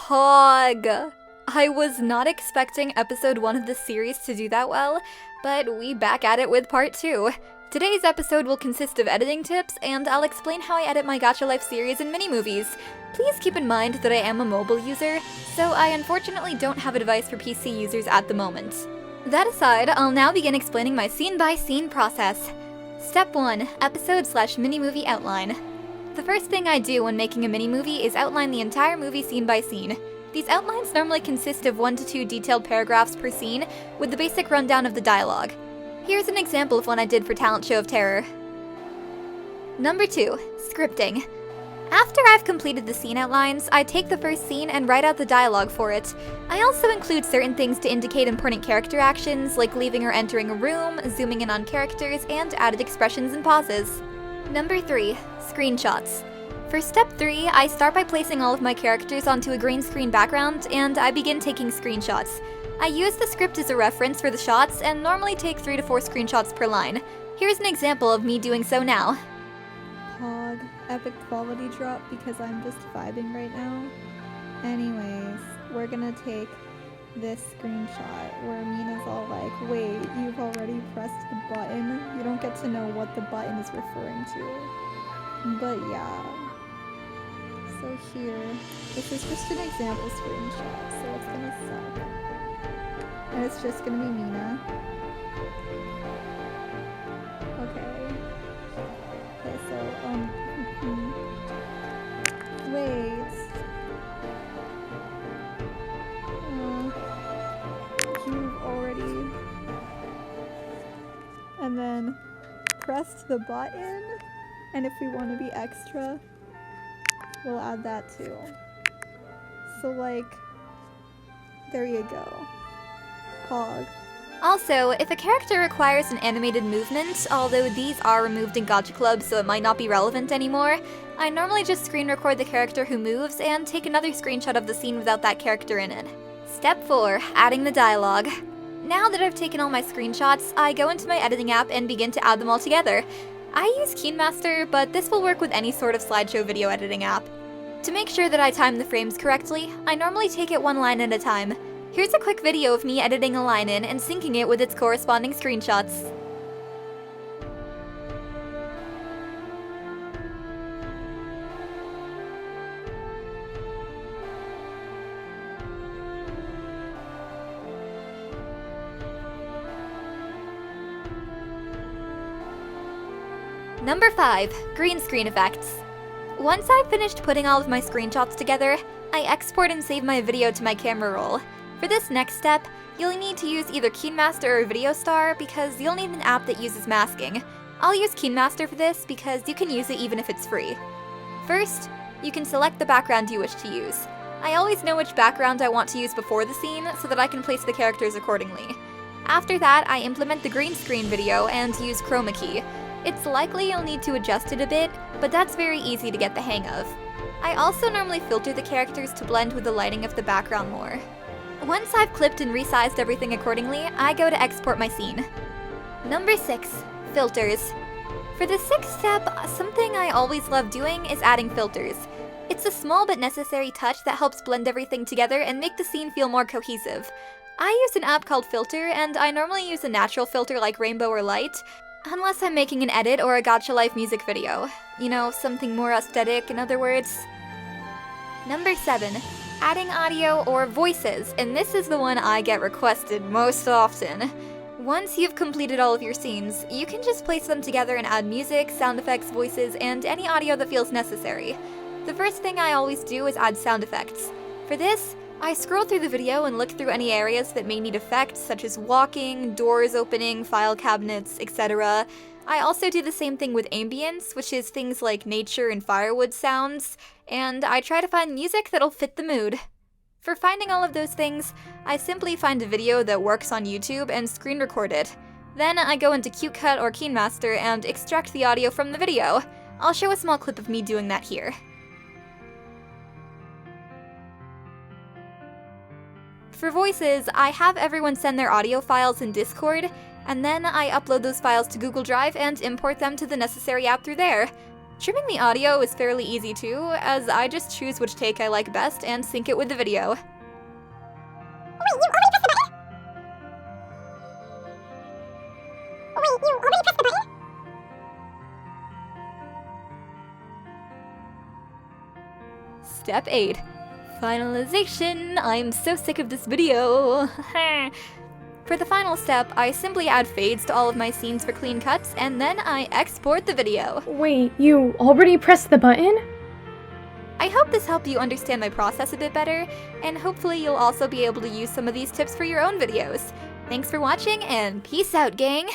Pog! I was not expecting episode 1 of this series to do that well, but we back at it with part 2. Today's episode will consist of editing tips, and I'll explain how I edit my Gacha Life series and mini-movies. Please keep in mind that I am a mobile user, so I unfortunately don't have advice for PC users at the moment. That aside, I'll now begin explaining my scene-by-scene process. Step 1. Episode/mini-movie outline. The first thing I do when making a mini-movie is outline the entire movie scene by scene. These outlines normally consist of 1 to 2 detailed paragraphs per scene, with the basic rundown of the dialogue. Here's an example of one I did for Talent Show of Terror. Number 2. Scripting. After I've completed the scene outlines, I take the first scene and write out the dialogue for it. I also include certain things to indicate important character actions, like leaving or entering a room, zooming in on characters, and added expressions and pauses. Number 3. Screenshots. For step 3, I start by placing all of my characters onto a green screen background, and I begin taking screenshots. I use the script as a reference for the shots, and normally take 3 to 4 screenshots per line. Here's an example of me doing so now. Pog, epic quality drop because I'm just vibing right now. Anyways, we're gonna take this screenshot where Mina's all like, wait, you've already pressed the button? You don't get to know what the button is referring to. But yeah. So here, this is just an example screenshot, so it's gonna suck. And it's just gonna be Mina. Okay. Okay, so, wait. You've already... And then pressed the button, and if we want to be extra, we'll add that too. So like, there you go. Pog. Also, if a character requires an animated movement, although these are removed in Gacha Club so it might not be relevant anymore, I normally just screen record the character who moves and take another screenshot of the scene without that character in it. Step 4. Adding the dialogue. Now that I've taken all my screenshots, I go into my editing app and begin to add them all together. I use KineMaster, but this will work with any sort of slideshow video editing app. To make sure that I time the frames correctly, I normally take it 1 line at a time. Here's a quick video of me editing a line in and syncing it with its corresponding screenshots. Number 5. Green screen effects. Once I've finished putting all of my screenshots together, I export and save my video to my camera roll. For this next step, you'll need to use either KineMaster or VideoStar because you'll need an app that uses masking. I'll use KineMaster for this because you can use it even if it's free. First, you can select the background you wish to use. I always know which background I want to use before the scene so that I can place the characters accordingly. After that, I implement the green screen video and use chroma key. It's likely you'll need to adjust it a bit, but that's very easy to get the hang of. I also normally filter the characters to blend with the lighting of the background more. Once I've clipped and resized everything accordingly, I go to export my scene. Number 6. Filters. For the 6th step, something I always love doing is adding filters. It's a small but necessary touch that helps blend everything together and make the scene feel more cohesive. I use an app called Filter, and I normally use a natural filter like rainbow or light, unless I'm making an edit or a Gacha Life music video. You know, something more aesthetic, in other words. Number 7. Adding audio or voices, and this is the one I get requested most often. Once you've completed all of your scenes, you can just place them together and add music, sound effects, voices, and any audio that feels necessary. The first thing I always do is add sound effects. For this, I scroll through the video and look through any areas that may need effects, such as walking, doors opening, file cabinets, etc. I also do the same thing with ambience, which is things like nature and firewood sounds, and I try to find music that'll fit the mood. For finding all of those things, I simply find a video that works on YouTube and screen record it. Then I go into QCut or KineMaster and extract the audio from the video. I'll show a small clip of me doing that here. For voices, I have everyone send their audio files in Discord, and then I upload those files to Google Drive and import them to the necessary app through there. Trimming the audio is fairly easy too, as I just choose which take I like best and sync it with the video. Step 8. Finalization! I'm so sick of this video! For the final step, I simply add fades to all of my scenes for clean cuts, and then I export the video. Wait, you already pressed the button? I hope this helped you understand my process a bit better, and hopefully you'll also be able to use some of these tips for your own videos. Thanks for watching, and peace out, gang!